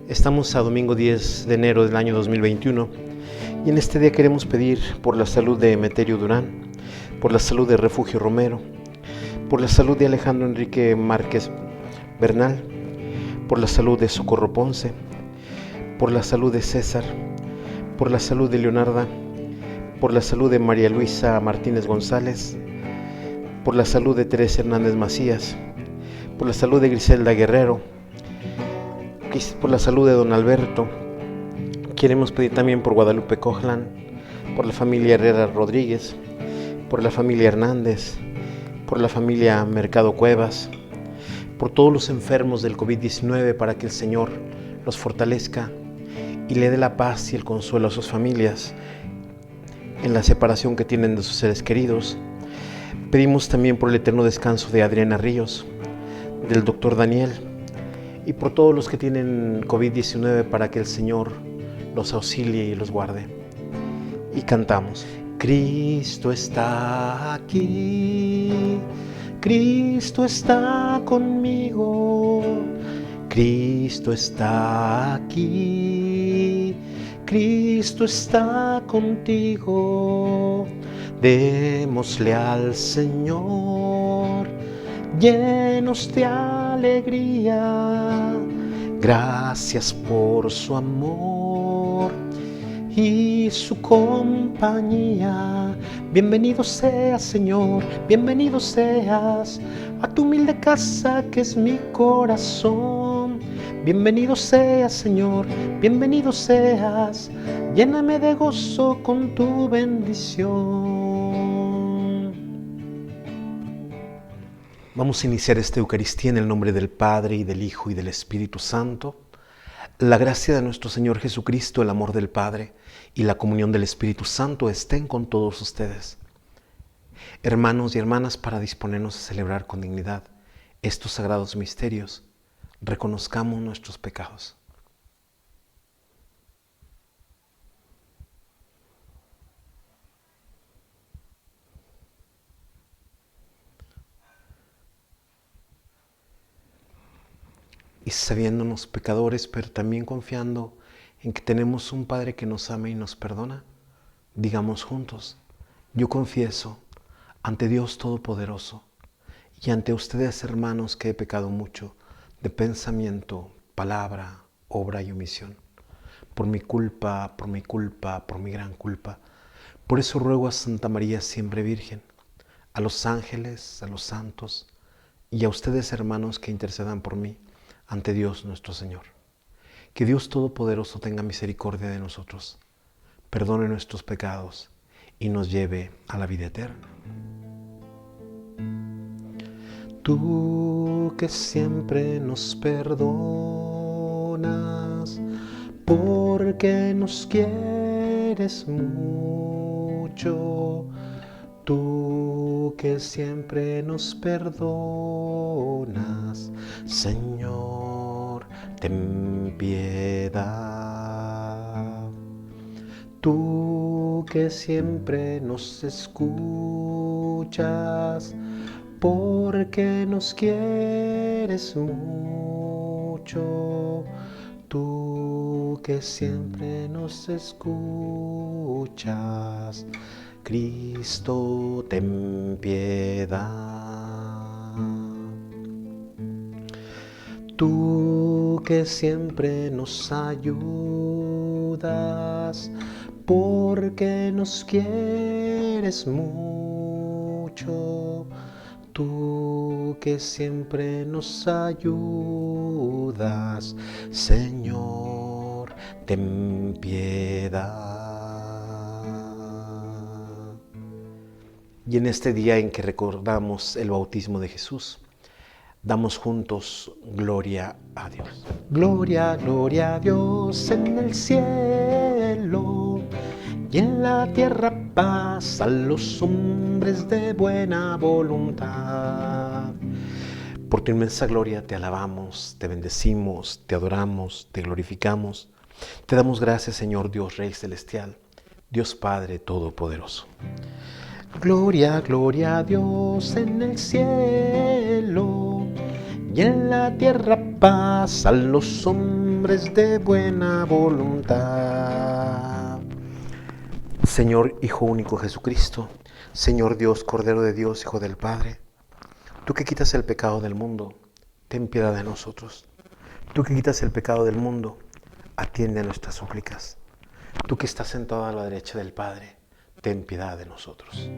Estamos a domingo 10 de enero del año 2021 y en este día queremos pedir por la salud de Emeterio Durán, por la salud de Refugio Romero, por la salud de Alejandro Enrique Márquez Bernal, por la salud de Socorro Ponce, por la salud de César, por la salud de Leonarda, por la salud de María Luisa Martínez González, por la salud de Teresa Hernández Macías, por la salud de Griselda Guerrero, por la salud de Don Alberto. Queremos pedir también por Guadalupe Cojlan, por la familia Herrera Rodríguez, por la familia Hernández, por la familia Mercado Cuevas, por todos los enfermos del COVID-19 para que el Señor los fortalezca y le dé la paz y el consuelo a sus familias en la separación que tienen de sus seres queridos. Pedimos también por el eterno descanso de Adriana Ríos, del doctor Daniel, y por todos los que tienen COVID-19 para que el Señor los auxilie y los guarde. Y cantamos: Cristo está aquí, Cristo está conmigo, Cristo está aquí, Cristo está contigo. Démosle al Señor llenos de alegría, gracias por su amor y su compañía. Bienvenido seas, Señor, bienvenido seas a tu humilde casa que es mi corazón. Bienvenido seas, Señor, bienvenido seas, lléname de gozo con tu bendición. Vamos a iniciar esta Eucaristía en el nombre del Padre, y del Hijo, y del Espíritu Santo. La gracia de nuestro Señor Jesucristo, el amor del Padre y la comunión del Espíritu Santo estén con todos ustedes. Hermanos y hermanas, para disponernos a celebrar con dignidad estos sagrados misterios, reconozcamos nuestros pecados. Y sabiéndonos pecadores, pero también confiando en que tenemos un Padre que nos ama y nos perdona, digamos juntos: yo confieso ante Dios Todopoderoso y ante ustedes, hermanos, que he pecado mucho de pensamiento, palabra, obra y omisión, por mi culpa, por mi gran culpa. Por eso ruego a Santa María siempre Virgen, a los ángeles, a los santos y a ustedes, hermanos, que intercedan por mí ante Dios nuestro Señor. Que Dios Todopoderoso tenga misericordia de nosotros, perdone nuestros pecados y nos lleve a la vida eterna. Tú que siempre nos perdonas, porque nos quieres mucho, tú que siempre nos perdonas, Señor, ten piedad. Tú que siempre nos escuchas, porque nos quieres mucho, tú que siempre nos escuchas, Cristo, ten piedad. Tú que siempre nos ayudas, porque nos quieres mucho, tú que siempre nos ayudas, Señor, ten piedad. Y en este día en que recordamos el bautismo de Jesús, damos juntos gloria a Dios. Gloria, gloria a Dios en el cielo, y en la tierra paz a los hombres de buena voluntad. Por tu inmensa gloria te alabamos, te bendecimos, te adoramos, te glorificamos. Te damos gracias, Señor Dios Rey Celestial, Dios Padre Todopoderoso. Gloria, gloria a Dios en el cielo, y en la tierra paz a los hombres hombres de buena voluntad. Señor Hijo único Jesucristo, Señor Dios, Cordero de Dios, Hijo del Padre, tú que quitas el pecado del mundo, ten piedad de nosotros. Tú que quitas el pecado del mundo, atiende a nuestras súplicas. Tú que estás sentado a la derecha del Padre, ten piedad de nosotros.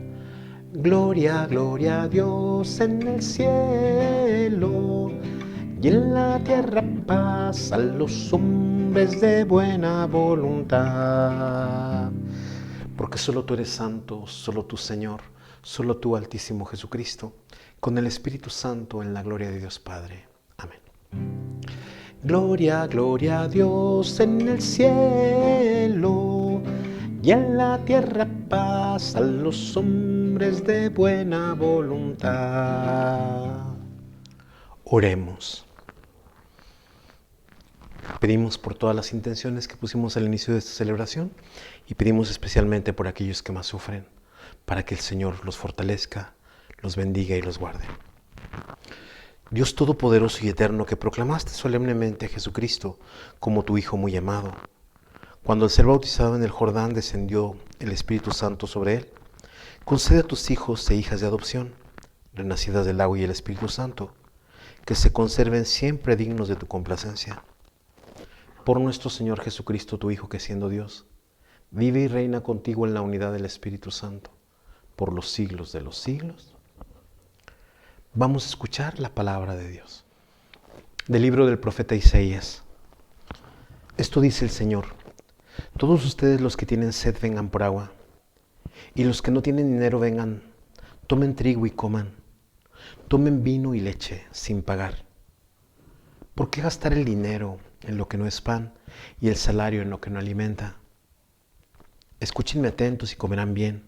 Gloria, gloria a Dios en el cielo, y en la tierra paz a los hombres de buena voluntad. Porque solo tú eres santo, solo tú Señor, solo tú Altísimo Jesucristo, con el Espíritu Santo en la gloria de Dios Padre. Amén. Gloria, gloria a Dios en el cielo, y en la tierra paz a los hombres de buena voluntad. Oremos. Pedimos por todas las intenciones que pusimos al inicio de esta celebración y pedimos especialmente por aquellos que más sufren, para que el Señor los fortalezca, los bendiga y los guarde. Dios Todopoderoso y Eterno, que proclamaste solemnemente a Jesucristo como tu Hijo muy amado, cuando al ser bautizado en el Jordán descendió el Espíritu Santo sobre él, concede a tus hijos e hijas de adopción, renacidas del agua y el Espíritu Santo, que se conserven siempre dignos de tu complacencia. Por nuestro Señor Jesucristo, tu Hijo, que siendo Dios, vive y reina contigo en la unidad del Espíritu Santo, por los siglos de los siglos. Vamos a escuchar la palabra de Dios. Del libro del profeta Isaías. Esto dice el Señor: todos ustedes los que tienen sed vengan por agua, y los que no tienen dinero vengan, tomen trigo y coman, tomen vino y leche sin pagar. ¿Por qué gastar el dinero en lo que no es pan y el salario en lo que no alimenta? Escúchenme atentos y comerán bien,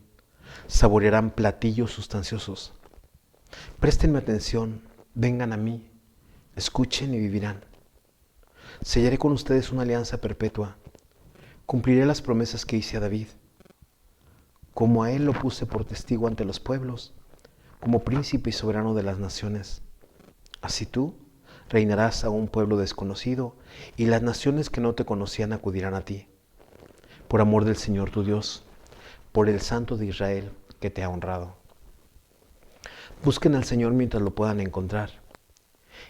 saborearán platillos sustanciosos. Préstenme atención, vengan a mí, escuchen y vivirán. Sellaré con ustedes una alianza perpetua, cumpliré las promesas que hice a David. Como a él lo puse por testigo ante los pueblos, como príncipe y soberano de las naciones. Así tú reinarás a un pueblo desconocido, y las naciones que no te conocían acudirán a ti. Por amor del Señor tu Dios, por el Santo de Israel que te ha honrado. Busquen al Señor mientras lo puedan encontrar.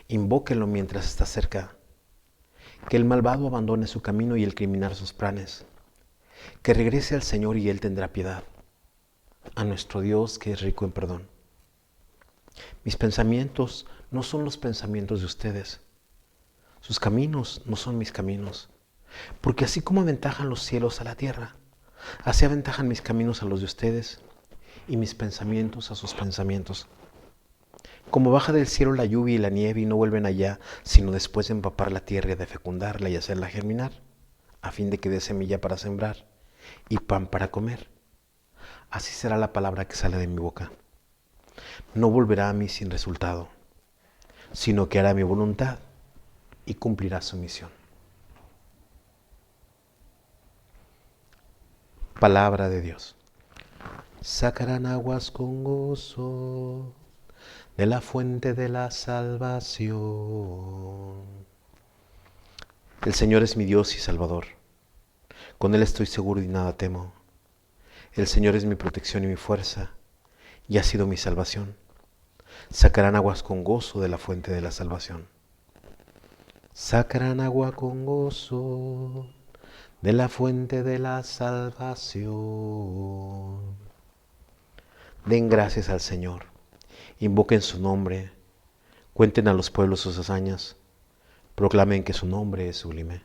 Invóquenlo mientras está cerca. Que el malvado abandone su camino y el criminal sus planes. Que regrese al Señor y Él tendrá piedad. A nuestro Dios, que es rico en perdón. Mis pensamientos no son los pensamientos de ustedes. Sus caminos no son mis caminos. Porque así como aventajan los cielos a la tierra, así aventajan mis caminos a los de ustedes y mis pensamientos a sus pensamientos. Como baja del cielo la lluvia y la nieve y no vuelven allá, sino después de empapar la tierra y de fecundarla y hacerla germinar, a fin de que dé semilla para sembrar y pan para comer. Así será la palabra que sale de mi boca. No volverá a mí sin resultado, sino que hará mi voluntad y cumplirá su misión. Palabra de Dios. Sacarán aguas con gozo de la fuente de la salvación. El Señor es mi Dios y Salvador. Con Él estoy seguro y nada temo. El Señor es mi protección y mi fuerza, y ha sido mi salvación. Sacarán aguas con gozo de la fuente de la salvación. Sacarán agua con gozo de la fuente de la salvación. Den gracias al Señor, invoquen su nombre, cuenten a los pueblos sus hazañas, proclamen que su nombre es sublime.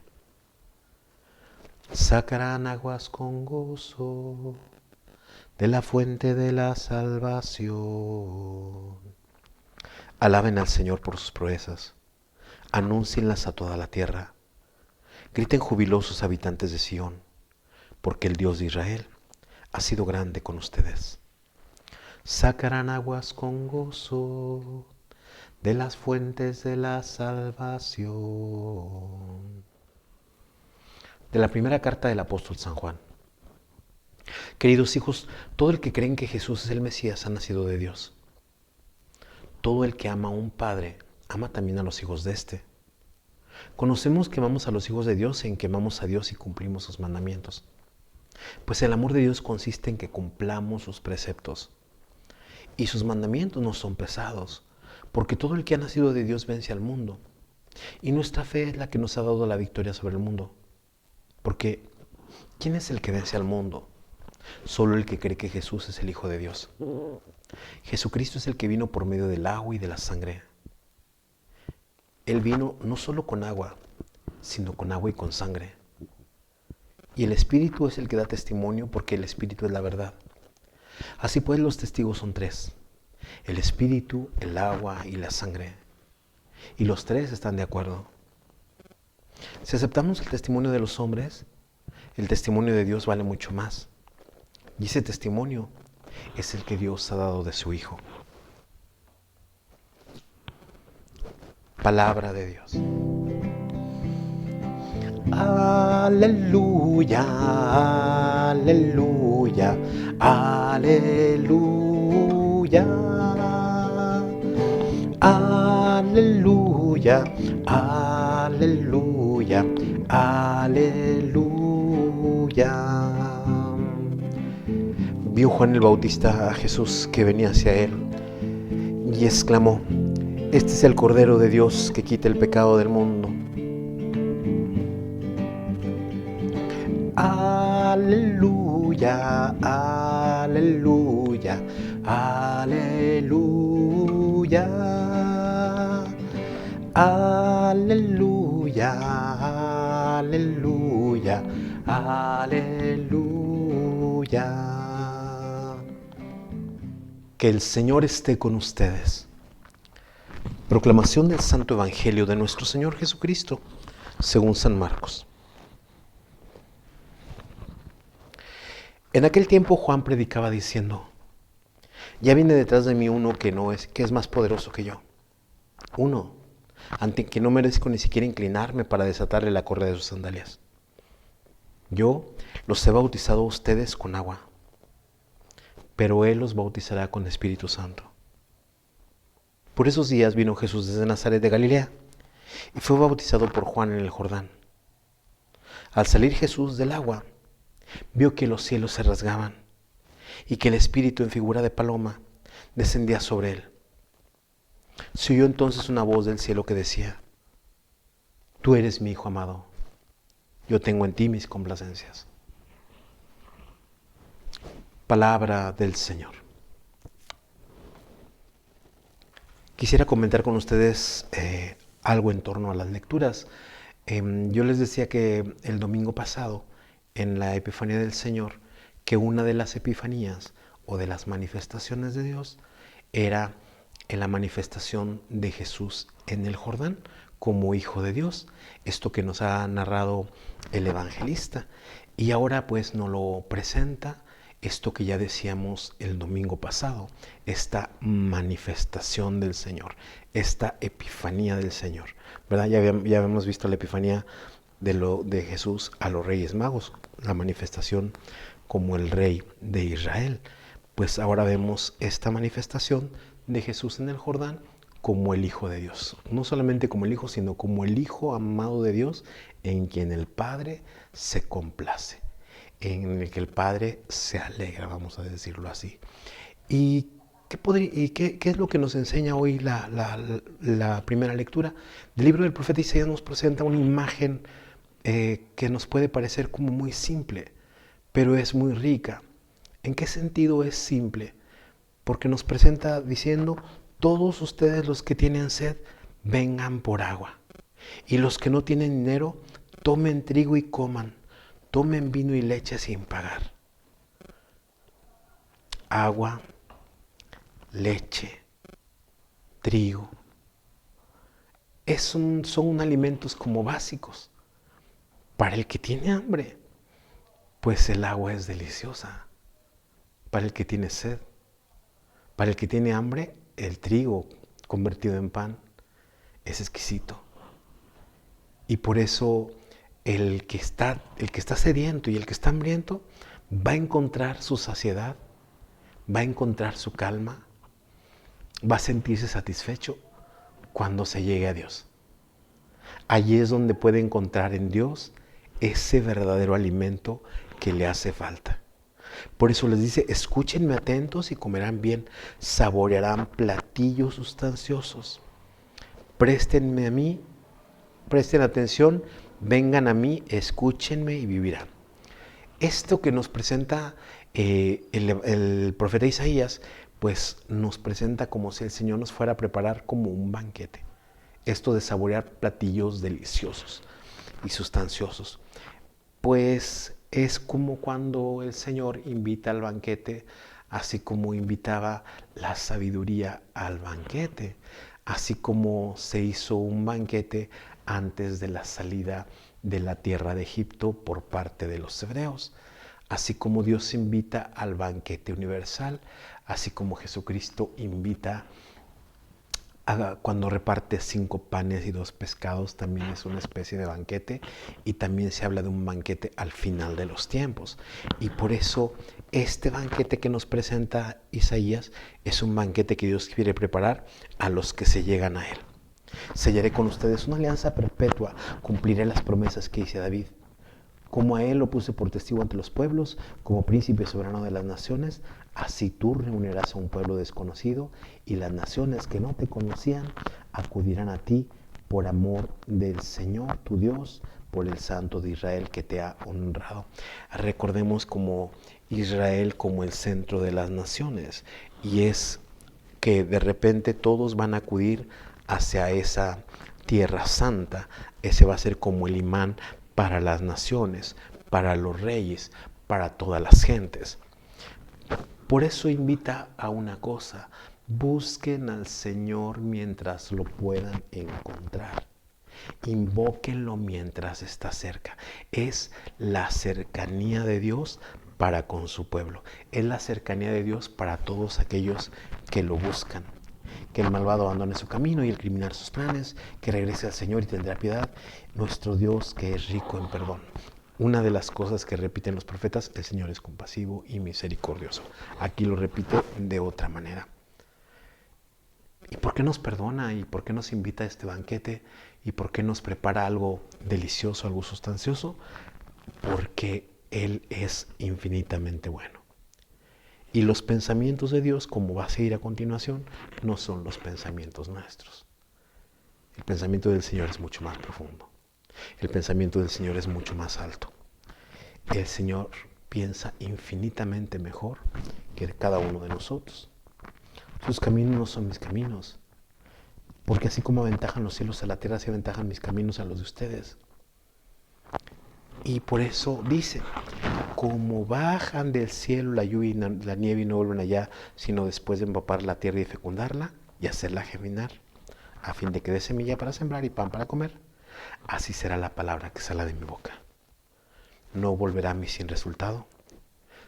Sacarán aguas con gozo de la fuente de la salvación. Alaben al Señor por sus proezas, anúncienlas a toda la tierra. Griten jubilosos habitantes de Sión, porque el Dios de Israel ha sido grande con ustedes. Sacarán aguas con gozo de las fuentes de la salvación. De la primera carta del apóstol San Juan. Queridos hijos, todo el que cree que Jesús es el Mesías ha nacido de Dios. Todo el que ama a un padre ama también a los hijos de éste. Conocemos que amamos a los hijos de Dios en que amamos a Dios y cumplimos sus mandamientos. Pues el amor de Dios consiste en que cumplamos sus preceptos. Y sus mandamientos no son pesados, porque todo el que ha nacido de Dios vence al mundo. Y nuestra fe es la que nos ha dado la victoria sobre el mundo. Porque, ¿quién es el que vence al mundo? Solo el que cree que Jesús es el Hijo de Dios. Jesucristo es el que vino por medio del agua y de la sangre. Él vino no solo con agua, sino con agua y con sangre. Y el Espíritu es el que da testimonio, porque el Espíritu es la verdad. Así pues, los testigos son tres: el Espíritu, el agua y la sangre. Y los tres están de acuerdo. Si aceptamos el testimonio de los hombres, el testimonio de Dios vale mucho más. Y ese testimonio es el que Dios ha dado de su Hijo. Palabra de Dios. Aleluya, aleluya, aleluya, aleluya, aleluya, aleluya. Vio Juan el Bautista a Jesús que venía hacia él y exclamó: este es el Cordero de Dios que quita el pecado del mundo. Aleluya, aleluya, aleluya, aleluya, aleluya, aleluya. Que el Señor esté con ustedes. Proclamación del Santo Evangelio de nuestro Señor Jesucristo, según San Marcos. En aquel tiempo Juan predicaba diciendo: ya viene detrás de mí uno que es más poderoso que yo. Uno, ante quien no merezco ni siquiera inclinarme para desatarle la correa de sus sandalias. Yo los he bautizado a ustedes con agua, pero Él los bautizará con Espíritu Santo. Por esos días vino Jesús desde Nazaret de Galilea y fue bautizado por Juan en el Jordán. Al salir Jesús del agua, vio que los cielos se rasgaban y que el Espíritu en figura de paloma descendía sobre él. Se oyó entonces una voz del cielo que decía: tú eres mi Hijo amado, yo tengo en ti mis complacencias. Palabra del Señor. Quisiera comentar con ustedes algo en torno a las lecturas. Yo les decía que el domingo pasado, en la Epifanía del Señor, que una de las epifanías o de las manifestaciones de Dios era en la manifestación de Jesús en el Jordán como Hijo de Dios, esto que nos ha narrado el evangelista, y ahora pues nos lo presenta esto que ya decíamos el domingo pasado, esta manifestación del Señor, esta epifanía del Señor, ¿verdad? Ya habíamos visto la epifanía de Jesús a los Reyes Magos, la manifestación como el Rey de Israel. Pues ahora vemos esta manifestación de Jesús en el Jordán como el Hijo de Dios. No solamente como el Hijo, sino como el Hijo amado de Dios, en quien el Padre se complace, en el que el Padre se alegra, vamos a decirlo así. ¿Y qué es lo que nos enseña hoy la primera lectura? Del libro del profeta Isaías nos presenta una imagen que nos puede parecer como muy simple, pero es muy rica. ¿En qué sentido es simple? Porque nos presenta diciendo: todos ustedes los que tienen sed, vengan por agua. Y los que no tienen dinero, tomen trigo y coman. Tomen vino y leche sin pagar. Agua, leche, trigo. Son alimentos como básicos. Para el que tiene hambre, pues el agua es deliciosa. Para el que tiene sed, para el que tiene hambre, el trigo convertido en pan es exquisito. Y por eso el que está sediento y el que está hambriento va a encontrar su saciedad, va a encontrar su calma, va a sentirse satisfecho cuando se llegue a Dios. Allí es donde puede encontrar en Dios ese verdadero alimento que le hace falta. Por eso les dice, escúchenme atentos y comerán bien, saborearán platillos sustanciosos. Préstenme a mí, presten atención, vengan a mí, escúchenme y vivirán. Esto que nos presenta el profeta Isaías, pues nos presenta como si el Señor nos fuera a preparar como un banquete. Esto de saborear platillos deliciosos y sustanciosos. Pues es como cuando el Señor invita al banquete, así como invitaba la sabiduría al banquete, así como se hizo un banquete antes de la salida de la tierra de Egipto por parte de los hebreos, así como Dios invita al banquete universal, así como Jesucristo invita cuando reparte 5 panes y 2 pescados, también es una especie de banquete, y también se habla de un banquete al final de los tiempos. Y por eso este banquete que nos presenta Isaías es un banquete que Dios quiere preparar a los que se llegan a él. Sellaré con ustedes una alianza perpetua, cumpliré las promesas que hice a David. Como a él lo puse por testigo ante los pueblos, como príncipe soberano de las naciones, así tú reunirás a un pueblo desconocido, y las naciones que no te conocían acudirán a ti por amor del Señor tu Dios, por el Santo de Israel que te ha honrado. Recordemos como Israel como el centro de las naciones, y es que de repente todos van a acudir hacia esa tierra santa. Ese va a ser como el imán para las naciones, para los reyes, para todas las gentes. Por eso invita a una cosa: busquen al Señor mientras lo puedan encontrar. Invóquenlo mientras está cerca. Es la cercanía de Dios para con su pueblo. Es la cercanía de Dios para todos aquellos que lo buscan. Que el malvado abandone su camino y el criminal sus planes, que regrese al Señor y tendrá piedad, nuestro Dios que es rico en perdón. Una de las cosas que repiten los profetas: el Señor es compasivo y misericordioso. Aquí lo repite de otra manera. ¿Y por qué nos perdona? ¿Y por qué nos invita a este banquete? ¿Y por qué nos prepara algo delicioso, algo sustancioso? Porque Él es infinitamente bueno. Y los pensamientos de Dios, como va a seguir a continuación, no son los pensamientos nuestros. El pensamiento del Señor es mucho más profundo. El pensamiento del Señor es mucho más alto. El Señor piensa infinitamente mejor que cada uno de nosotros. Sus caminos no son mis caminos, porque así como aventajan los cielos a la tierra, así aventajan mis caminos a los de ustedes. Y por eso dice: como bajan del cielo la lluvia y la nieve y no vuelven allá, sino después de empapar la tierra y fecundarla y hacerla germinar, a fin de que dé semilla para sembrar y pan para comer, así será la palabra que sale de mi boca. No volverá a mí sin resultado,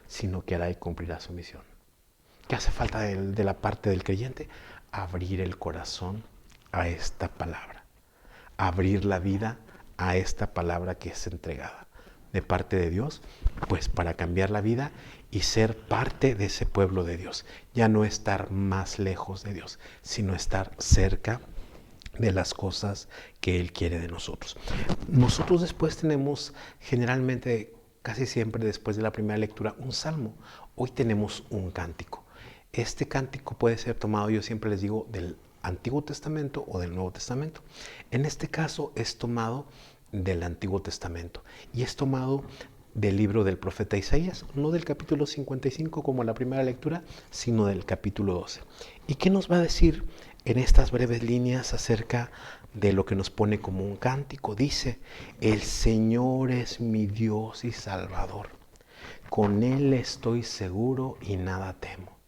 sino que hará y cumplirá su misión. ¿Qué hace falta de la parte del creyente? Abrir el corazón a esta palabra, abrir la vida a esta palabra que es entregada de parte de Dios, pues para cambiar la vida y ser parte de ese pueblo de Dios. Ya no estar más lejos de Dios, sino estar cerca de las cosas que Él quiere de nosotros. Nosotros después tenemos generalmente, casi siempre después de la primera lectura, un salmo. Hoy tenemos un cántico. Este cántico puede ser tomado, yo siempre les digo, del Antiguo Testamento o del Nuevo Testamento. En este caso es tomado del Antiguo Testamento y es tomado del libro del profeta Isaías, no del capítulo 55 como la primera lectura, sino del capítulo 12. ¿Y qué nos va a decir en estas breves líneas acerca de lo que nos pone como un cántico? Dice: el Señor es mi Dios y Salvador, con Él estoy seguro y nada temo.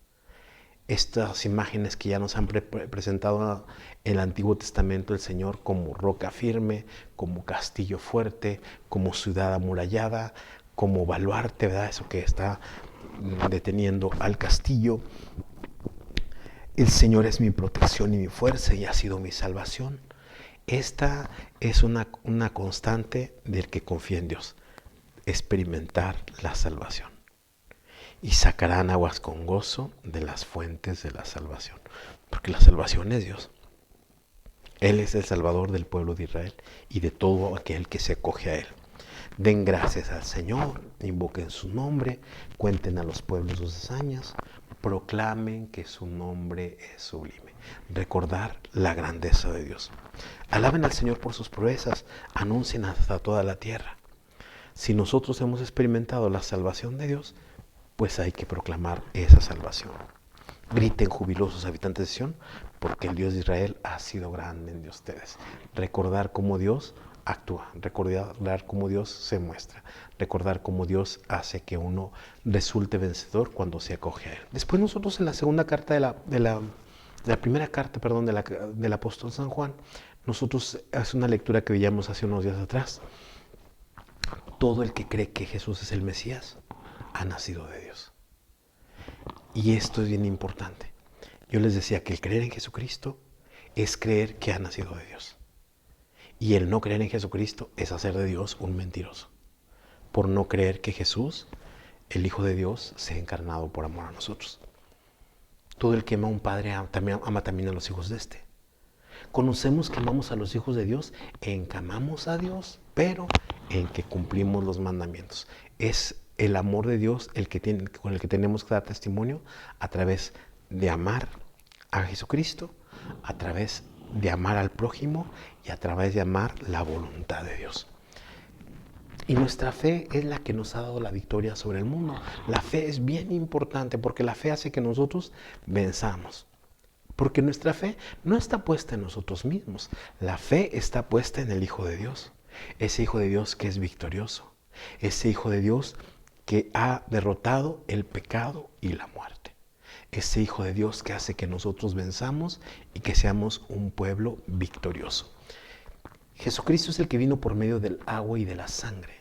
Estas imágenes que ya nos han presentado en el Antiguo Testamento, el Señor como roca firme, como castillo fuerte, como ciudad amurallada, como baluarte, ¿verdad? Eso que está deteniendo al castillo. El Señor es mi protección y mi fuerza y ha sido mi salvación. Esta es una constante del que confía en Dios: experimentar la salvación. Y sacarán aguas con gozo de las fuentes de la salvación. Porque la salvación es Dios. Él es el Salvador del pueblo de Israel y de todo aquel que se acoge a Él. Den gracias al Señor, invoquen su nombre, cuenten a los pueblos sus hazañas, proclamen que su nombre es sublime. Recordar la grandeza de Dios. Alaben al Señor por sus proezas, anuncien hasta toda la tierra. Si nosotros hemos experimentado la salvación de Dios, pues hay que proclamar esa salvación. Griten jubilosos habitantes de Sión, porque el Dios de Israel ha sido grande en ustedes. Recordar cómo Dios actúa, recordar cómo Dios se muestra, recordar cómo Dios hace que uno resulte vencedor cuando se acoge a Él. Después nosotros en la segunda carta de la primera carta, perdón, del apóstol San Juan, nosotros hace una lectura que veíamos hace unos días atrás. Todo el que cree que Jesús es el Mesías ha nacido de Dios. Y esto es bien importante. Yo les decía que el creer en Jesucristo es creer que ha nacido de Dios. Y el no creer en Jesucristo es hacer de Dios un mentiroso. Por no creer que Jesús, el Hijo de Dios, se ha encarnado por amor a nosotros. Todo el que ama a un padre ama también a los hijos de este. Conocemos que amamos a los hijos de Dios en que amamos a Dios, pero en que cumplimos los mandamientos. Es el amor de Dios con el que tenemos que dar testimonio a través de amar a Jesucristo, a través de amar al prójimo y a través de amar la voluntad de Dios. Y nuestra fe es la que nos ha dado la victoria sobre el mundo. La fe es bien importante porque la fe hace que nosotros venzamos. Porque nuestra fe no está puesta en nosotros mismos. La fe está puesta en el Hijo de Dios. Ese Hijo de Dios que es victorioso. Ese Hijo de Dios que ha derrotado el pecado y la muerte. Ese Hijo de Dios que hace que nosotros venzamos y que seamos un pueblo victorioso. Jesucristo es el que vino por medio del agua y de la sangre.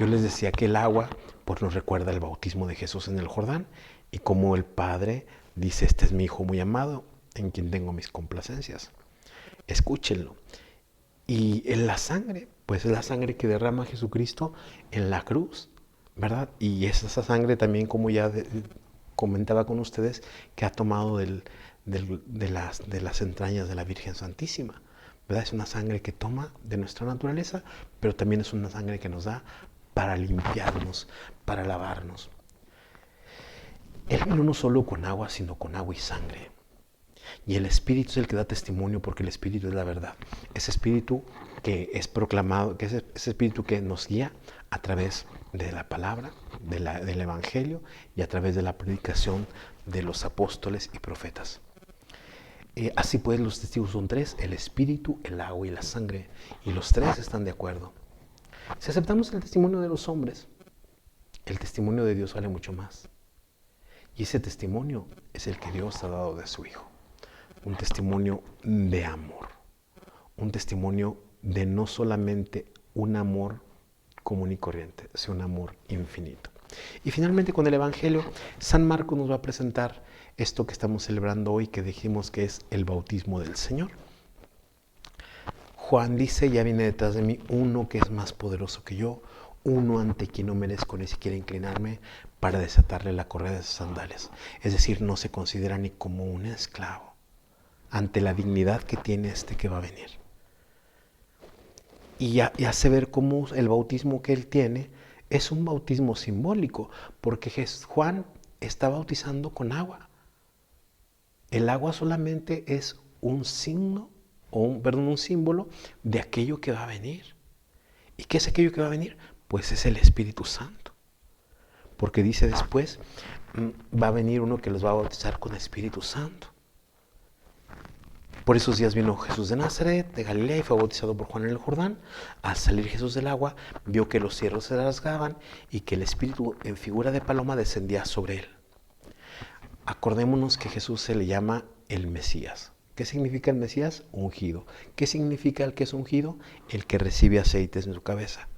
Yo les decía que el agua pues nos recuerda el bautismo de Jesús en el Jordán y como el Padre dice, este es mi Hijo muy amado, en quien tengo mis complacencias. Escúchenlo. Y en la sangre, pues es la sangre que derrama Jesucristo en la cruz, ¿verdad? Y es esa sangre también, como ya comentaba con ustedes, que ha tomado de las entrañas de la Virgen Santísima, ¿verdad? Es una sangre que toma de nuestra naturaleza, pero también es una sangre que nos da para limpiarnos, para lavarnos. Él vino no solo con agua, sino con agua y sangre. Y el Espíritu es el que da testimonio porque el Espíritu es la verdad. Ese Espíritu que es proclamado, que es ese Espíritu que nos guía a través de la palabra, del Evangelio y a través de la predicación de los apóstoles y profetas. Así pues, los testigos son tres, el Espíritu, el agua y la sangre. Y los tres están de acuerdo. Si aceptamos el testimonio de los hombres, el testimonio de Dios vale mucho más. Y ese testimonio es el que Dios ha dado de su Hijo. Un testimonio de amor. Un testimonio de no solamente un amor común y corriente, sino un amor infinito. Y finalmente con el Evangelio, San Marcos nos va a presentar esto que estamos celebrando hoy, que dijimos que es el bautismo del Señor. Juan dice, ya viene detrás de mí uno que es más poderoso que yo, uno ante quien no merezco ni siquiera inclinarme para desatarle la correa de sus sandalias. Es decir, no se considera ni como un esclavo ante la dignidad que tiene este que va a venir. Y hace ver cómo el bautismo que él tiene es un bautismo simbólico, porque Juan está bautizando con agua. El agua solamente es un signo, un símbolo de aquello que va a venir. ¿Y qué es aquello que va a venir? Pues es el Espíritu Santo. Porque dice después, va a venir uno que los va a bautizar con Espíritu Santo. Por esos días vino Jesús de Nazaret, de Galilea, y fue bautizado por Juan en el Jordán. Al salir Jesús del agua, vio que los cielos se rasgaban y que el Espíritu en figura de paloma descendía sobre él. Acordémonos que Jesús se le llama el Mesías. ¿Qué significa el Mesías? Ungido. ¿Qué significa el que es ungido? El que recibe aceites en su cabeza.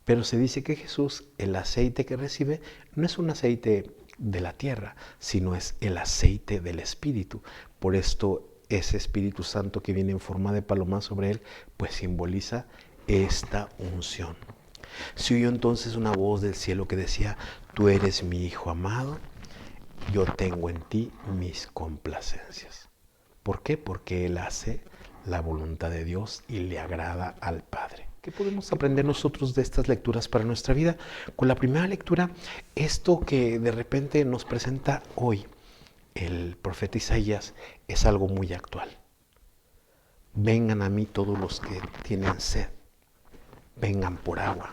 Pero se dice que Jesús, el aceite que recibe, no es un aceite de la tierra, sino es el aceite del Espíritu. Por esto, ese Espíritu Santo que viene en forma de paloma sobre él, pues simboliza esta unción. Se oyó entonces una voz del cielo que decía, tú eres mi Hijo amado, yo tengo en ti mis complacencias. ¿Por qué? Porque él hace la voluntad de Dios y le agrada al Padre. ¿Qué podemos aprender nosotros de estas lecturas para nuestra vida? Con la primera lectura, esto que de repente nos presenta hoy el profeta Isaías es algo muy actual. Vengan a mí todos los que tienen sed, vengan por agua.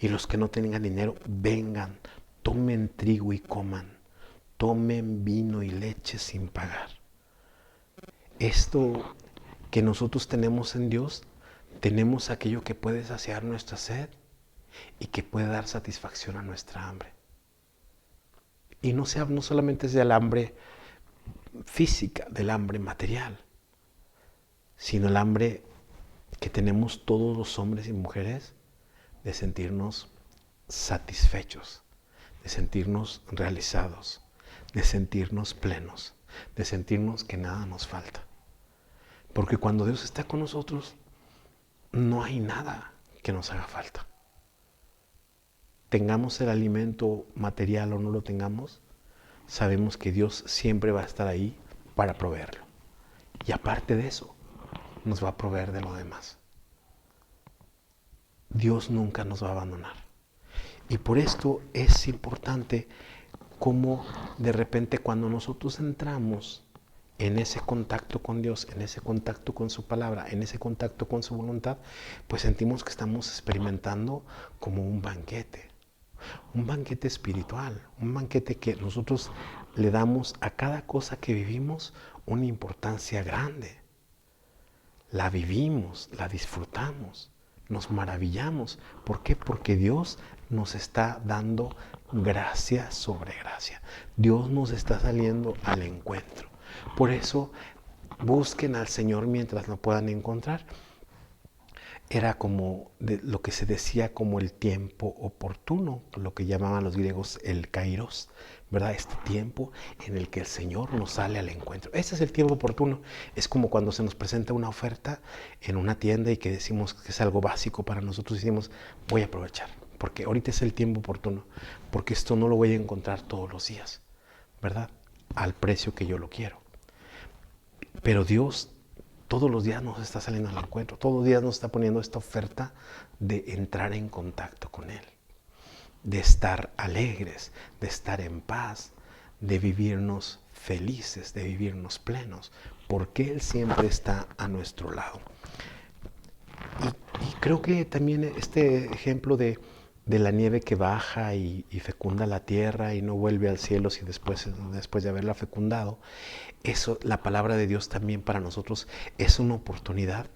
Y los que no tengan dinero, vengan, tomen trigo y coman, tomen vino y leche sin pagar. Esto que nosotros tenemos en Dios, tenemos aquello que puede saciar nuestra sed y que puede dar satisfacción a nuestra hambre. Y no solamente es del hambre física, del hambre material, sino el hambre que tenemos todos los hombres y mujeres de sentirnos satisfechos, de sentirnos realizados, de sentirnos plenos, de sentirnos que nada nos falta. Porque cuando Dios está con nosotros, no hay nada que nos haga falta. Tengamos el alimento material o no lo tengamos, sabemos que Dios siempre va a estar ahí para proveerlo. Y aparte de eso, nos va a proveer de lo demás. Dios nunca nos va a abandonar. Y por esto es importante cómo de repente cuando nosotros entramos en ese contacto con Dios, en ese contacto con su palabra, en ese contacto con su voluntad, pues sentimos que estamos experimentando como un banquete espiritual, un banquete que nosotros le damos a cada cosa que vivimos una importancia grande. La vivimos, la disfrutamos, nos maravillamos. ¿Por qué? Porque Dios nos está dando gracia sobre gracia. Dios nos está saliendo al encuentro. Por eso, busquen al Señor mientras lo puedan encontrar. Era como lo que se decía como el tiempo oportuno, lo que llamaban los griegos el kairos, ¿verdad? Este tiempo en el que el Señor nos sale al encuentro. Ese es el tiempo oportuno. Es como cuando se nos presenta una oferta en una tienda y que decimos que es algo básico para nosotros y decimos, voy a aprovechar, porque ahorita es el tiempo oportuno, porque esto no lo voy a encontrar todos los días, ¿verdad? Al precio que yo lo quiero. Pero Dios todos los días nos está saliendo al encuentro, todos los días nos está poniendo esta oferta de entrar en contacto con Él, de estar alegres, de estar en paz, de vivirnos felices, de vivirnos plenos, porque Él siempre está a nuestro lado. Y creo que también este ejemplo de la nieve que baja y fecunda la tierra y no vuelve al cielo si después de haberla fecundado, eso, la palabra de Dios también para nosotros es una oportunidad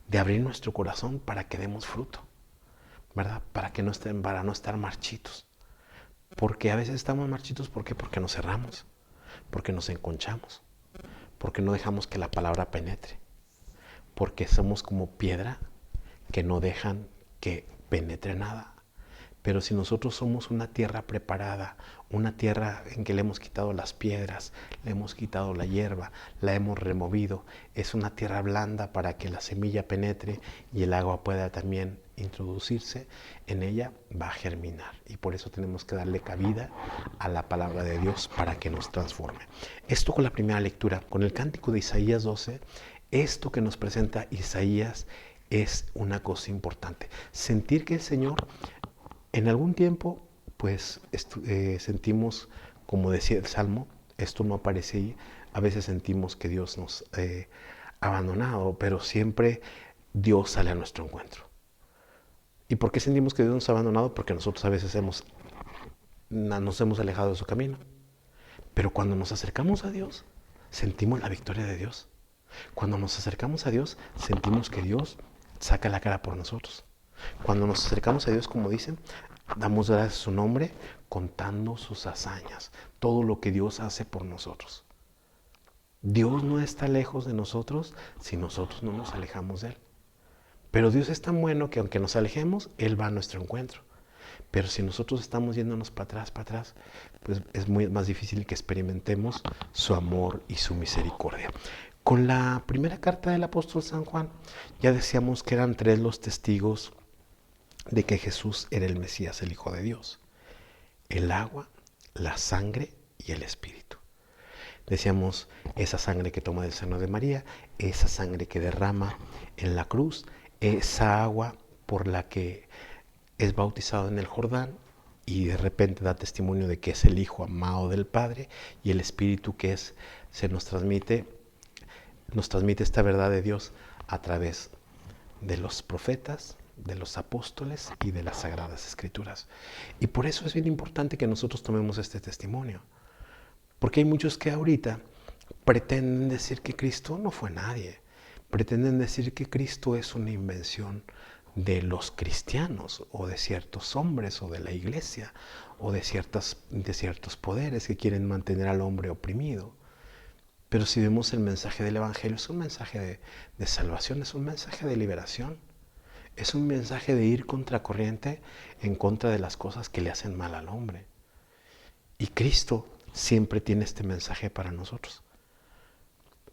de abrir nuestro corazón para que demos fruto, ¿verdad? Para no estar marchitos. Porque a veces estamos marchitos, ¿por qué? Porque nos cerramos, porque nos enconchamos, porque no dejamos que la palabra penetre, porque somos como piedra que no dejan que penetre nada. Pero si nosotros somos una tierra preparada, una tierra en que le hemos quitado las piedras, le hemos quitado la hierba, la hemos removido, es una tierra blanda para que la semilla penetre y el agua pueda también introducirse, en ella va a germinar. Y por eso tenemos que darle cabida a la palabra de Dios para que nos transforme. Esto con la primera lectura, con el cántico de Isaías 12, esto que nos presenta Isaías es una cosa importante. Sentir que el Señor en algún tiempo, pues sentimos, como decía el Salmo, esto no aparece ahí, a veces sentimos que Dios nos ha abandonado, pero siempre Dios sale a nuestro encuentro. ¿Y por qué sentimos que Dios nos ha abandonado? Porque nosotros a veces nos hemos alejado de su camino. Pero cuando nos acercamos a Dios, sentimos la victoria de Dios. Cuando nos acercamos a Dios, sentimos que Dios saca la cara por nosotros. Cuando nos acercamos a Dios, como dicen, damos gracias a su nombre contando sus hazañas, todo lo que Dios hace por nosotros. Dios no está lejos de nosotros si nosotros no nos alejamos de Él. Pero Dios es tan bueno que aunque nos alejemos, Él va a nuestro encuentro. Pero si nosotros estamos yéndonos para atrás, pues es muy más difícil que experimentemos su amor y su misericordia. Con la primera carta del apóstol San Juan, ya decíamos que eran 3 los testigos de que Jesús era el Mesías, el Hijo de Dios: el agua, la sangre y el Espíritu. Decíamos, esa sangre que toma del seno de María, esa sangre que derrama en la cruz, esa agua por la que es bautizado en el Jordán y de repente da testimonio de que es el Hijo amado del Padre, y el Espíritu que nos transmite esta verdad de Dios a través de los profetas, de los apóstoles y de las Sagradas Escrituras. Y por eso es bien importante que nosotros tomemos este testimonio. Porque hay muchos que ahorita pretenden decir que Cristo no fue nadie. Pretenden decir que Cristo es una invención de los cristianos o de ciertos hombres o de la iglesia o de ciertos poderes que quieren mantener al hombre oprimido. Pero si vemos el mensaje del Evangelio, es un mensaje de salvación, es un mensaje de liberación. Es un mensaje de ir contracorriente en contra de las cosas que le hacen mal al hombre. Y Cristo siempre tiene este mensaje para nosotros.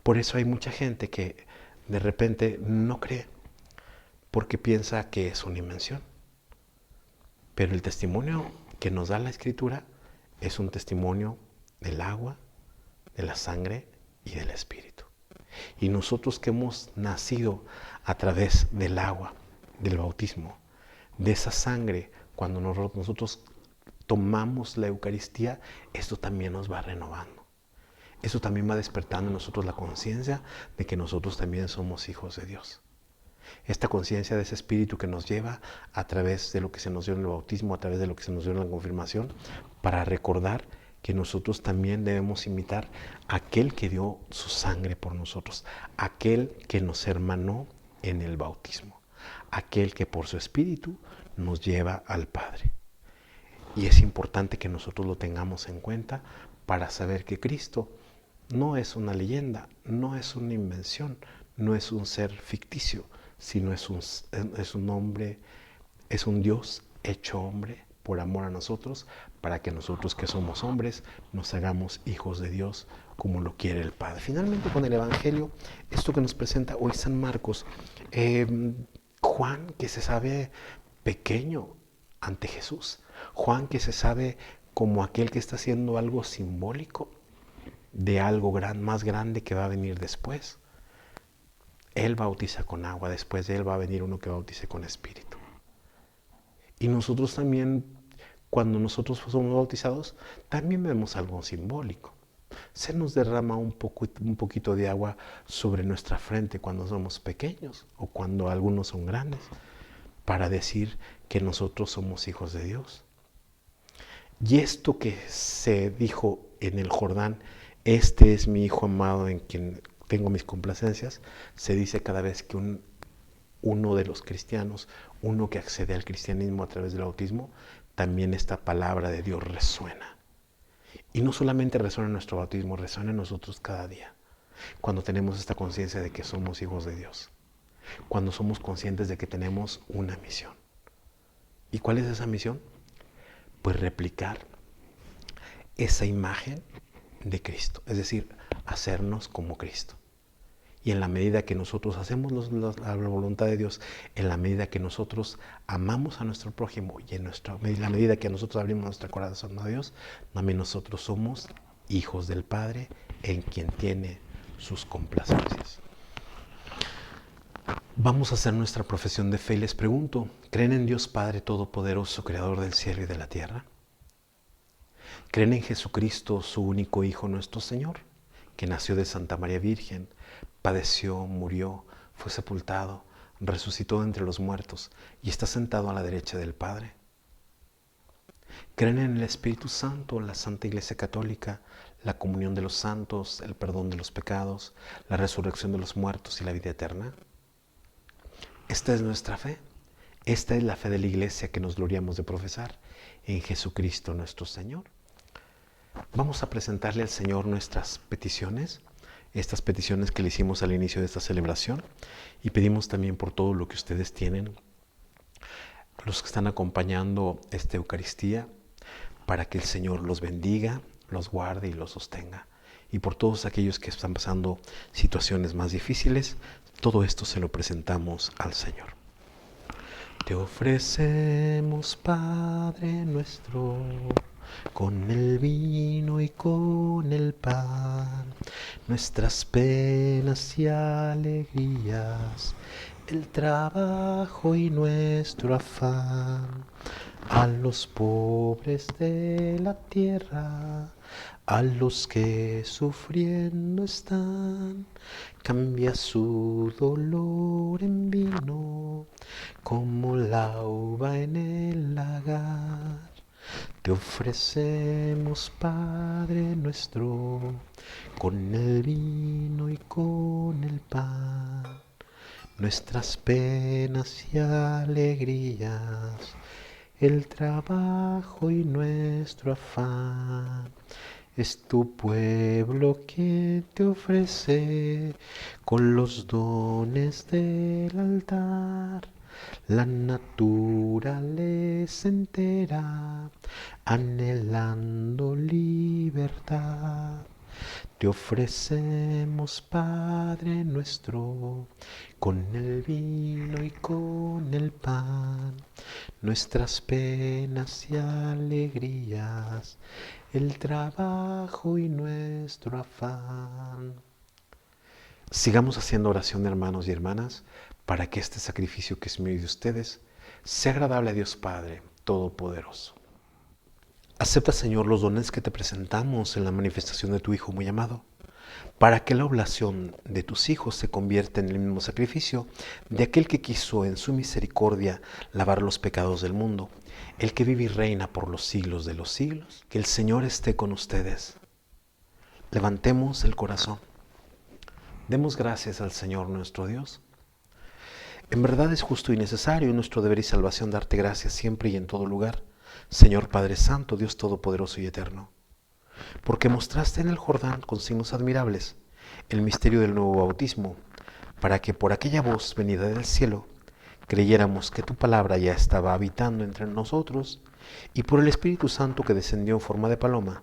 Por eso hay mucha gente que de repente no cree, porque piensa que es una invención. Pero el testimonio que nos da la Escritura es un testimonio del agua, de la sangre y del Espíritu. Y nosotros que hemos nacido a través del agua, del bautismo, de esa sangre, cuando nosotros tomamos la Eucaristía, esto también nos va renovando. Eso también va despertando en nosotros la conciencia de que nosotros también somos hijos de Dios. Esta conciencia de ese Espíritu que nos lleva a través de lo que se nos dio en el bautismo, a través de lo que se nos dio en la confirmación, para recordar que nosotros también debemos imitar a aquel que dio su sangre por nosotros, aquel que nos hermanó en el bautismo, aquel que por su Espíritu nos lleva al Padre. Y es importante que nosotros lo tengamos en cuenta para saber que Cristo no es una leyenda, no es una invención, no es un ser ficticio, sino es un hombre, es un Dios hecho hombre por amor a nosotros, para que nosotros que somos hombres nos hagamos hijos de Dios como lo quiere el Padre. Finalmente, con el Evangelio, esto que nos presenta hoy San Marcos, Juan, que se sabe pequeño ante Jesús, Juan, que se sabe como aquel que está haciendo algo simbólico de algo más grande que va a venir después. Él bautiza con agua, después de él va a venir uno que bautice con Espíritu. Y nosotros también, cuando nosotros somos bautizados, también vemos algo simbólico. Se nos derrama un poquito de agua sobre nuestra frente cuando somos pequeños o cuando algunos son grandes, para decir que nosotros somos hijos de Dios. Y esto que se dijo en el Jordán, este es mi Hijo amado en quien tengo mis complacencias, se dice cada vez que uno de los cristianos, uno que accede al cristianismo a través del bautismo, también esta palabra de Dios resuena. Y no solamente resuena en nuestro bautismo, resuena en nosotros cada día, cuando tenemos esta conciencia de que somos hijos de Dios, cuando somos conscientes de que tenemos una misión. ¿Y cuál es esa misión? Pues replicar esa imagen de Cristo, es decir, hacernos como Cristo. Y en la medida que nosotros hacemos la voluntad de Dios, en la medida que nosotros amamos a nuestro prójimo y en la medida que nosotros abrimos nuestro corazón a Dios, también nosotros somos hijos del Padre en quien tiene sus complacencias. Vamos a hacer nuestra profesión de fe y les pregunto, ¿creen en Dios Padre Todopoderoso, Creador del cielo y de la tierra? ¿Creen en Jesucristo, su único Hijo, nuestro Señor, que nació de Santa María Virgen, padeció, murió, fue sepultado, resucitó de entre los muertos y está sentado a la derecha del Padre? ¿Creen en el Espíritu Santo, la Santa Iglesia Católica, la comunión de los santos, el perdón de los pecados, la resurrección de los muertos y la vida eterna? Esta es nuestra fe. Esta es la fe de la Iglesia que nos gloriamos de profesar en Jesucristo nuestro Señor. Vamos a presentarle al Señor nuestras peticiones, estas peticiones que le hicimos al inicio de esta celebración, y pedimos también por todo lo que ustedes tienen, los que están acompañando esta Eucaristía, para que el Señor los bendiga, los guarde y los sostenga. Y por todos aquellos que están pasando situaciones más difíciles, todo esto se lo presentamos al Señor. Te ofrecemos, Padre nuestro, con el vino y con el pan, nuestras penas y alegrías, el trabajo y nuestro afán. A los pobres de la tierra, a los que sufriendo están, cambia su dolor en vino, como la uva en el lagar. Te ofrecemos, Padre nuestro, con el vino y con el pan, nuestras penas y alegrías, el trabajo y nuestro afán. Es tu pueblo quien te ofrece con los dones del altar la naturaleza entera, anhelando libertad. Te ofrecemos, Padre nuestro, con el vino y con el pan, nuestras penas y alegrías, el trabajo y nuestro afán. Sigamos haciendo oración, hermanos y hermanas, para que este sacrificio que es mío y de ustedes sea agradable a Dios Padre Todopoderoso. Acepta, Señor, los dones que te presentamos en la manifestación de tu Hijo muy amado, para que la oblación de tus hijos se convierta en el mismo sacrificio de aquel que quiso en su misericordia lavar los pecados del mundo, el que vive y reina por los siglos de los siglos. Que el Señor esté con ustedes. Levantemos el corazón. Demos gracias al Señor nuestro Dios. En verdad es justo y necesario, nuestro deber y salvación, darte gracias siempre y en todo lugar, Señor Padre Santo, Dios Todopoderoso y Eterno, porque mostraste en el Jordán con signos admirables el misterio del nuevo bautismo, para que por aquella voz venida del cielo creyéramos que tu palabra ya estaba habitando entre nosotros, y por el Espíritu Santo que descendió en forma de paloma,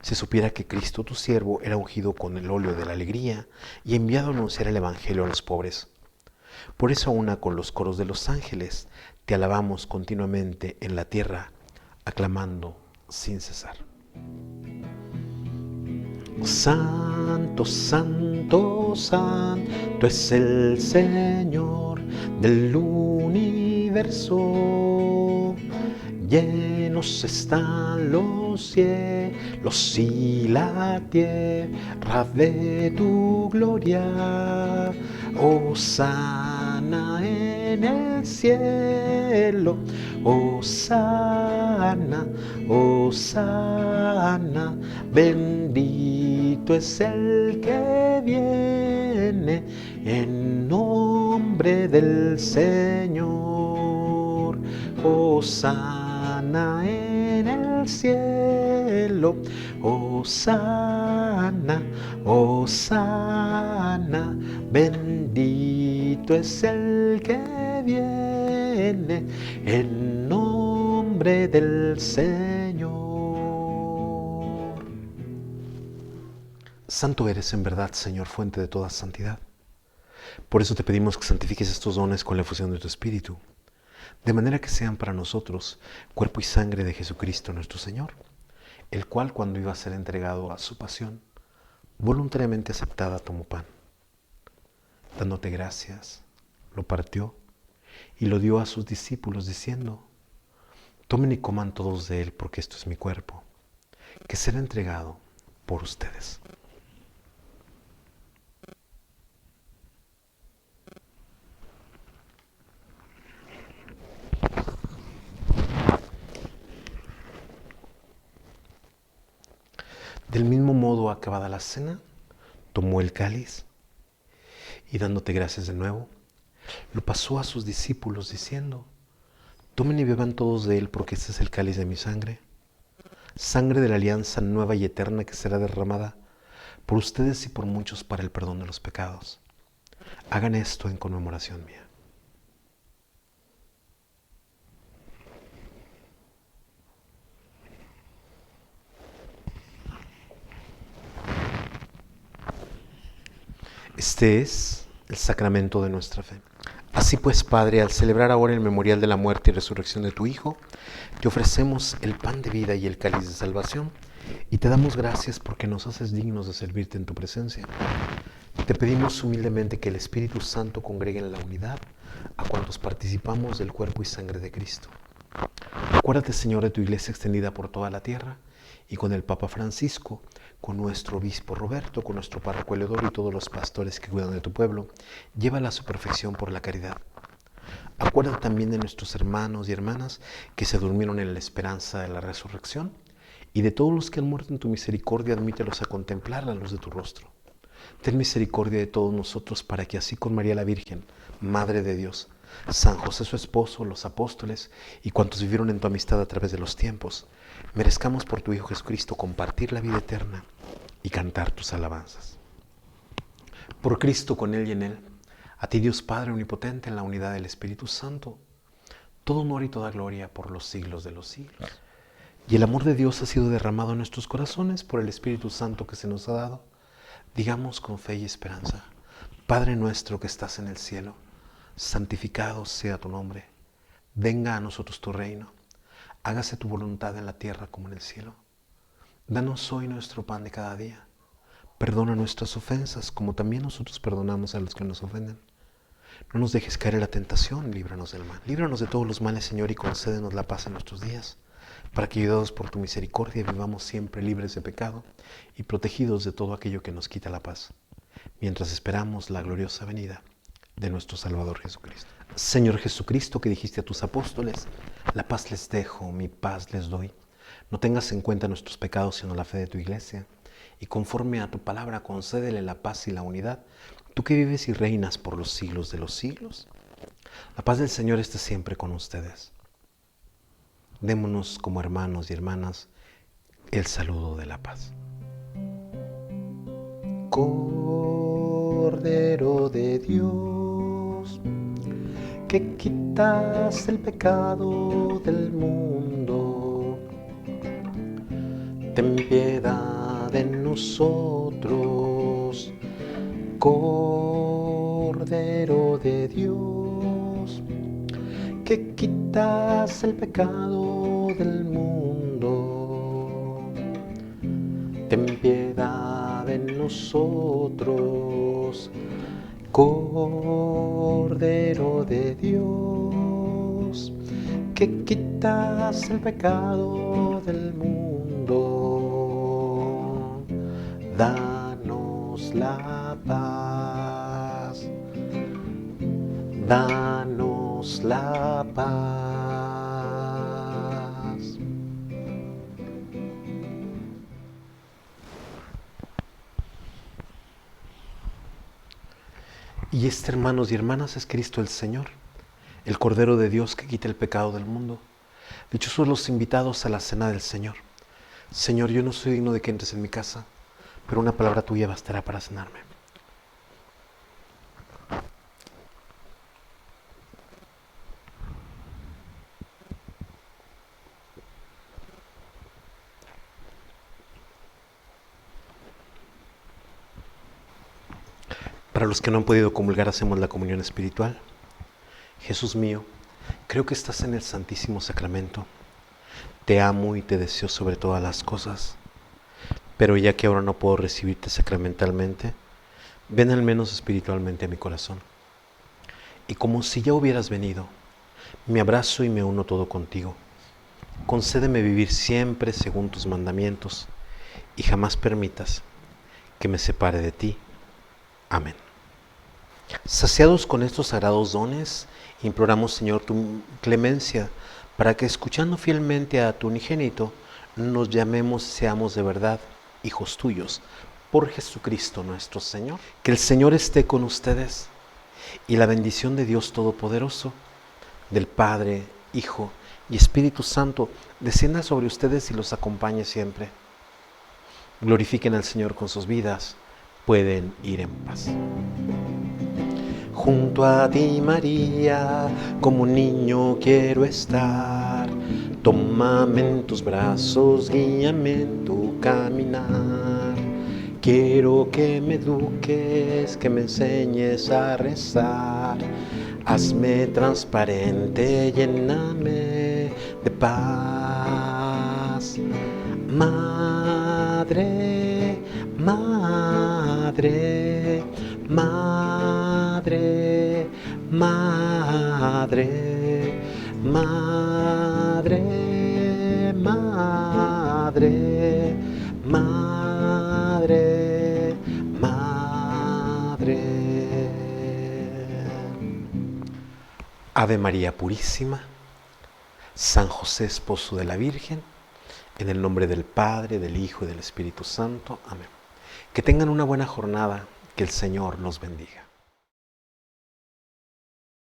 se supiera que Cristo tu siervo era ungido con el óleo de la alegría y enviado a anunciar el Evangelio a los pobres. Por eso, una con los coros de los ángeles, te alabamos continuamente en la tierra, aclamando sin cesar. Santo, santo, santo es el Señor del universo. Llenos están los cielos y la tierra de tu gloria. Hosana en el cielo, Hosana, Hosana, bendito es el que viene en nombre del Señor. Hosana en el cielo, Hosana, Hosana, bendito es el que viene en nombre del Señor. Santo eres en verdad, Señor, fuente de toda santidad. Por eso te pedimos que santifiques estos dones con la efusión de tu Espíritu, de manera que sean para nosotros cuerpo y sangre de Jesucristo nuestro Señor, el cual, cuando iba a ser entregado a su pasión, voluntariamente aceptada tomó pan. Dándote gracias, lo partió y lo dio a sus discípulos diciendo: tomen y coman todos de él, porque esto es mi cuerpo, que será entregado por ustedes. Del mismo modo, acabada la cena, tomó el cáliz y, dándote gracias de nuevo, lo pasó a sus discípulos diciendo: tomen y beban todos de él, porque este es el cáliz de mi sangre, sangre de la alianza nueva y eterna que será derramada por ustedes y por muchos para el perdón de los pecados. Hagan esto en conmemoración mía. Este es el sacramento de nuestra fe. Así pues, Padre, al celebrar ahora el memorial de la muerte y resurrección de tu Hijo, te ofrecemos el pan de vida y el cáliz de salvación, y te damos gracias porque nos haces dignos de servirte en tu presencia. Te pedimos humildemente que el Espíritu Santo congregue en la unidad a cuantos participamos del cuerpo y sangre de Cristo. Acuérdate, Señor, de tu iglesia extendida por toda la tierra, y con el Papa Francisco, con nuestro obispo Roberto, con nuestro párroco Eleodoro y todos los pastores que cuidan de tu pueblo, llévala a su perfección por la caridad. Acuérdate también de nuestros hermanos y hermanas que se durmieron en la esperanza de la resurrección, y de todos los que han muerto en tu misericordia, admítelos a contemplar la luz de tu rostro. Ten misericordia de todos nosotros para que así con María la Virgen, Madre de Dios, San José su esposo, los apóstoles y cuantos vivieron en tu amistad a través de los tiempos, merezcamos por tu Hijo Jesucristo compartir la vida eterna y cantar tus alabanzas. Por Cristo, con Él y en Él, a ti Dios Padre Omnipotente, en la unidad del Espíritu Santo, todo honor y toda gloria por los siglos de los siglos. Y el amor de Dios ha sido derramado en nuestros corazones por el Espíritu Santo que se nos ha dado. Digamos con fe y esperanza: Padre nuestro que estás en el cielo, santificado sea tu nombre. Venga a nosotros tu reino. Hágase tu voluntad en la tierra como en el cielo. Danos hoy nuestro pan de cada día. Perdona nuestras ofensas como también nosotros perdonamos a los que nos ofenden. No nos dejes caer en la tentación, líbranos del mal. Líbranos de todos los males, Señor, y concédenos la paz en nuestros días, para que, ayudados por tu misericordia, vivamos siempre libres de pecado y protegidos de todo aquello que nos quita la paz, mientras esperamos la gloriosa venida de nuestro Salvador Jesucristo. Señor Jesucristo, que dijiste a tus apóstoles: la paz les dejo, mi paz les doy. No tengas en cuenta nuestros pecados, sino la fe de tu iglesia, y conforme a tu palabra concédele la paz y la unidad, tú que vives y reinas por los siglos de los siglos. La paz del Señor esté siempre con ustedes. Démonos como hermanos y hermanas el saludo de la paz. Cordero de Dios, que quitas el pecado del mundo, ten piedad de nosotros. Cordero de Dios, que quitas el pecado del mundo, ten piedad de nosotros. Cordero de Dios, que quitas el pecado del mundo, danos la paz, danos la paz. Y este, hermanos y hermanas, es Cristo el Señor, el Cordero de Dios que quita el pecado del mundo. Dichosos los invitados a la cena del Señor. Señor, yo no soy digno de que entres en mi casa, pero una palabra tuya bastará para sanarme. Para los que no han podido comulgar, hacemos la comunión espiritual. Jesús mío, creo que estás en el Santísimo Sacramento. Te amo y te deseo sobre todas las cosas. Pero ya que ahora no puedo recibirte sacramentalmente, ven al menos espiritualmente a mi corazón. Y como si ya hubieras venido, me abrazo y me uno todo contigo. Concédeme vivir siempre según tus mandamientos y jamás permitas que me separe de ti. Amén. Saciados con estos sagrados dones, imploramos, Señor, tu clemencia, para que, escuchando fielmente a tu unigénito, nos llamemos y seamos de verdad hijos tuyos, por Jesucristo nuestro Señor. Que el Señor esté con ustedes, y la bendición de Dios Todopoderoso, del Padre, Hijo y Espíritu Santo, descienda sobre ustedes y los acompañe siempre. Glorifiquen al Señor con sus vidas. Pueden ir en paz. Junto a ti, María, como un niño quiero estar. Tómame en tus brazos, guíame en tu caminar. Quiero que me eduques, que me enseñes a rezar. Hazme transparente, lléname de paz. Madre, madre, madre, madre, madre, madre, madre, madre. Ave María Purísima, San José, esposo de la Virgen, en el nombre del Padre, del Hijo y del Espíritu Santo. Amén. Que tengan una buena jornada, que el Señor los bendiga.